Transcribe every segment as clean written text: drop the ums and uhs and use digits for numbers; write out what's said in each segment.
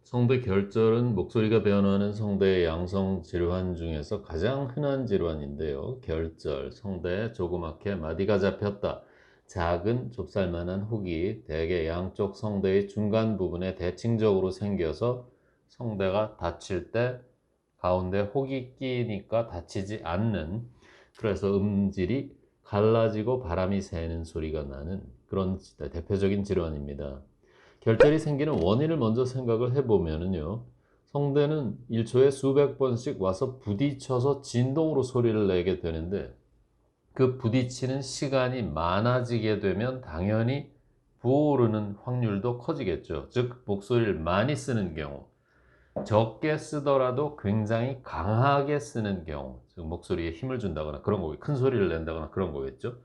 성대 결절은 목소리가 변화하는 성대의 양성 질환 중에서 가장 흔한 질환인데요. 결절, 성대에 조그맣게 마디가 잡혔다. 작은 좁쌀만한 혹이 대개 양쪽 성대의 중간 부분에 대칭적으로 생겨서 성대가 닫힐 때 가운데 혹이 끼니까 닫히지 않는, 그래서 음질이 갈라지고 바람이 새는 소리가 나는 그런 대표적인 질환입니다. 결절이 생기는 원인을 먼저 생각을 해보면은요. 성대는 1초에 수백 번씩 와서 부딪혀서 진동으로 소리를 내게 되는데, 그 부딪히는 시간이 많아지게 되면 당연히 부어오르는 확률도 커지겠죠. 즉 목소리를 많이 쓰는 경우, 적게 쓰더라도 굉장히 강하게 쓰는 경우, 즉 목소리에 힘을 준다거나 그런 거고, 큰 소리를 낸다거나 그런 거겠죠.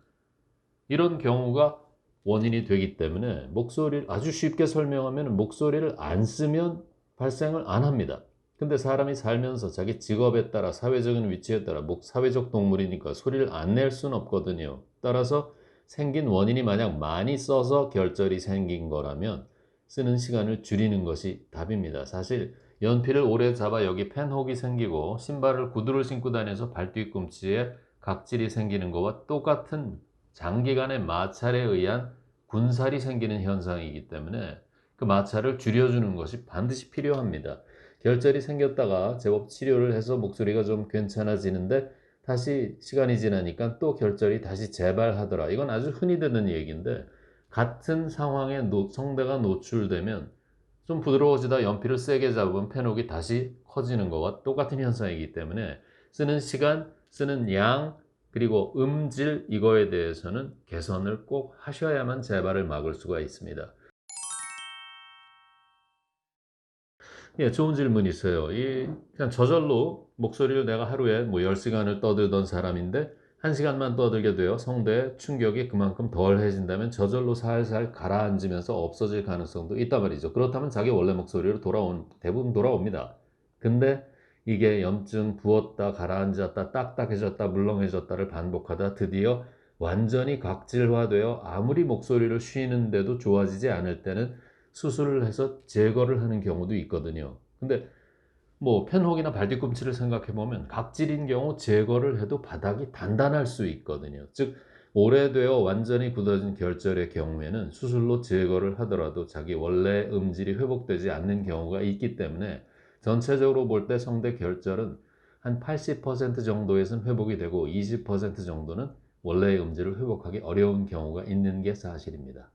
이런 경우가 원인이 되기 때문에, 목소리를 아주 쉽게 설명하면 목소리를 안 쓰면 발생을 안 합니다. 근데 사람이 살면서 자기 직업에 따라, 사회적인 위치에 따라, 사회적 동물이니까 소리를 안 낼 수는 없거든요. 따라서 생긴 원인이 만약 많이 써서 결절이 생긴 거라면 쓰는 시간을 줄이는 것이 답입니다. 사실 연필을 오래 잡아 여기 펜혹이 생기고, 신발을, 구두를 신고 다녀서 발뒤꿈치에 각질이 생기는 것과 똑같은 장기간의 마찰에 의한 군살이 생기는 현상이기 때문에 그 마찰을 줄여주는 것이 반드시 필요합니다. 결절이 생겼다가 제법 치료를 해서 목소리가 좀 괜찮아지는데, 다시 시간이 지나니까 또 결절이 다시 재발하더라. 이건 아주 흔히 듣는 얘기인데, 같은 상황에 성대가 노출되면 좀 부드러워지다 연필을 세게 잡으면 펜혹이 다시 커지는 것과 똑같은 현상이기 때문에, 쓰는 시간, 쓰는 양, 그리고 음질, 이거에 대해서는 개선을 꼭 하셔야만 재발을 막을 수가 있습니다. 예, 좋은 질문이세요. 그냥 저절로 목소리를 내가 하루에 뭐 10시간을 떠들던 사람인데 1시간만 떠들게 돼요. 성대에 충격이 그만큼 덜해진다면 저절로 살살 가라앉으면서 없어질 가능성도 있단 말이죠. 그렇다면 자기 원래 목소리로 대부분 돌아옵니다. 근데 이게 염증, 부었다, 가라앉았다, 딱딱해졌다, 물렁해졌다를 반복하다 드디어 완전히 각질화되어 아무리 목소리를 쉬는데도 좋아지지 않을 때는 수술을 해서 제거를 하는 경우도 있거든요. 근데 뭐 펜혹이나 발뒤꿈치를 생각해 보면 각질인 경우 제거를 해도 바닥이 단단할 수 있거든요. 즉 오래되어 완전히 굳어진 결절의 경우에는 수술로 제거를 하더라도 자기 원래 음질이 회복되지 않는 경우가 있기 때문에, 전체적으로 볼 때 성대 결절은 한 80% 정도에서는 회복이 되고 20% 정도는 원래의 음질을 회복하기 어려운 경우가 있는 게 사실입니다.